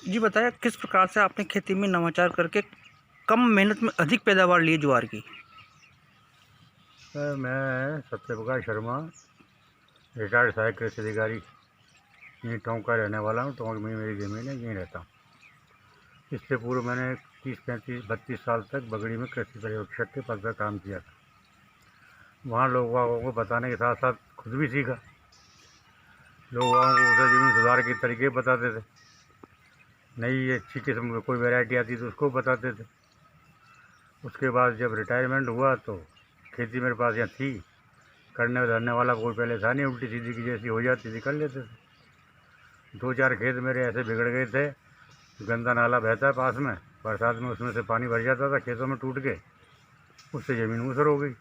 जी बताइए, किस प्रकार से आपने खेती में नवाचार करके कम मेहनत में अधिक पैदावार ली ज्वार की? सर, मैं सत्यप्रकाश शर्मा, रिटायर्ड सहायक कृषि अधिकारी, यहीं टोंक का रहने वाला हूँ। टोंक में मेरी ज़मीन है, यहीं रहता हूँ। इससे पूर्व मैंने 30-32 साल तक बगड़ी में कृषि पर्यवेक्षक के पद पर काम किया था। वहाँ लोगों को बताने के साथ साथ खुद भी सीखा। लोगों को उसे ज़मीन सुधार के तरीके बताते थे, नई अच्छी किस्म की कोई वैरायटी आती तो उसको बताते थे। उसके बाद जब रिटायरमेंट हुआ तो खेती मेरे पास यहाँ थी, करने धरने वाला कोई पहले था नहीं, उल्टी सीधी की जैसी हो जाती थी कर लेते थे। 2-4 खेत मेरे ऐसे बिगड़ गए थे, गंदा नाला बहता है पास में, बरसात में उसमें से पानी भर जाता था खेतों में टूट के, उससे ज़मीन ऊसर हो गई।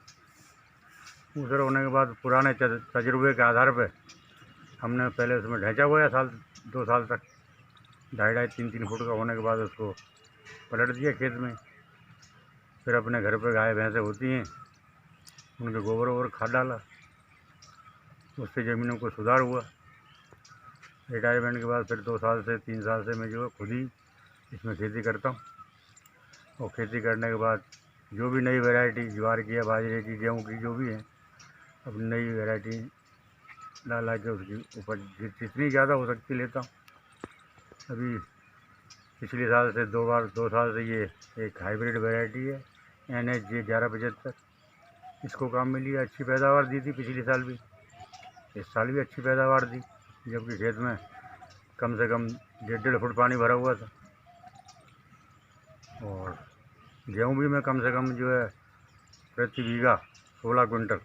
ऊसर होने के बाद पुराने तजुर्बे के आधार पर हमने पहले उसमें ढैंचा बोया 2 साल तक, 2.5-3 फुट का होने के बाद उसको पलट दिया खेत में। फिर अपने घर पर गाय भैंसें होती हैं, उनके गोबर वोबर खाद डाला, उससे ज़मीनों को सुधार हुआ। रिटायरमेंट के बाद फिर 2 साल से 3 साल से मैं जो है खुद ही इसमें खेती करता हूँ। और खेती करने के बाद जो भी नई वैरायटी ज्वार की या बाजरे की, गेहूँ की, जो भी है, अपनी नई वैरायटी ला के उसकी उपज जितनी ज़्यादा हो सकती लेता हूँ। अभी पिछले साल से 2 साल से ये एक हाइब्रिड वैरायटी है NHJ 1175, इसको काम में लिया। अच्छी पैदावार दी थी पिछले साल भी, इस साल भी अच्छी पैदावार दी, जबकि खेत में कम से कम 1.5 फुट पानी भरा हुआ था। और गेहूँ भी मैं कम से कम जो है प्रति बीघा 16 क्विंटल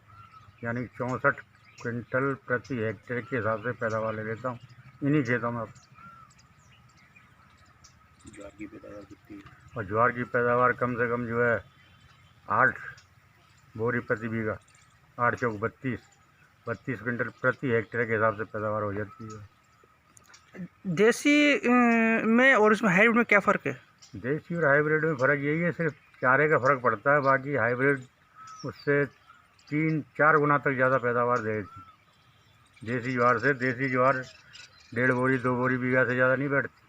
यानी 64 क्विंटल प्रति हेक्टेयर के हिसाब से पैदावार ले लेता हूँ इन्हीं खेतों में। ज्वार की पैदावार कितनी है? और ज्वार की पैदावार कम से कम जो है 8 बोरी प्रति बीघा, 8 चौक 32 क्विंटल प्रति हेक्टेयर के हिसाब से पैदावार हो जाती है। देसी में और इसमें हाइब्रिड में क्या फ़र्क है? देसी और हाइब्रिड में फ़र्क यही है, सिर्फ चारे का फ़र्क पड़ता है। बाकी हाइब्रिड उससे 3-4 गुना तक ज़्यादा पैदावार देती देसी ज्वार से। देसी ज्वार 1.5 बोरी 2 बोरी बीघा से ज़्यादा नहीं बैठती,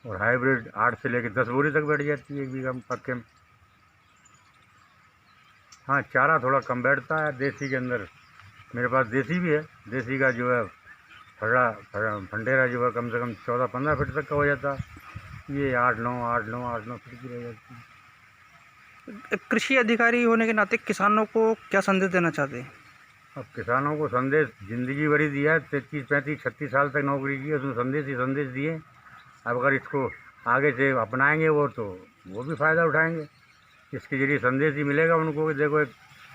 और हाइब्रिड 8 से लेकर 10 बोरी तक बैठ जाती है 1 बीघा में पक्के में। हाँ, चारा थोड़ा कम बैठता है देसी के अंदर। मेरे पास देसी भी है, देसी का जो है फंडेरा जो है कम से कम 14-15 फीट तक का हो जाता है। ये 8-9 फीट की रह जाती है। कृषि अधिकारी होने के नाते किसानों को क्या संदेश देना चाहते हैं? अब किसानों को संदेश ज़िंदगी भरी दिया है, 33-35-36 साल तक नौकरी की है, उसमें संदेश ही संदेश दिए। अब अगर इसको आगे से अपनाएंगे वो भी फ़ायदा उठाएंगे। इसके जरिए संदेश ही मिलेगा उनको कि देखो, एक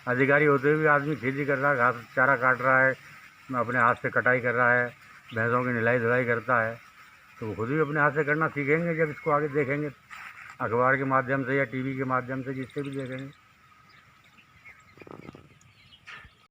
अधिकारी होते हुए भी आदमी खेती कर रहा है, घास चारा काट रहा है, अपने हाथ से कटाई कर रहा है, भैंसों की निलाई धुलाई करता है, तो वो खुद भी अपने हाथ से करना सीखेंगे जब इसको आगे देखेंगे, अखबार के माध्यम से या टीवी के माध्यम से, जिससे भी देखेंगे।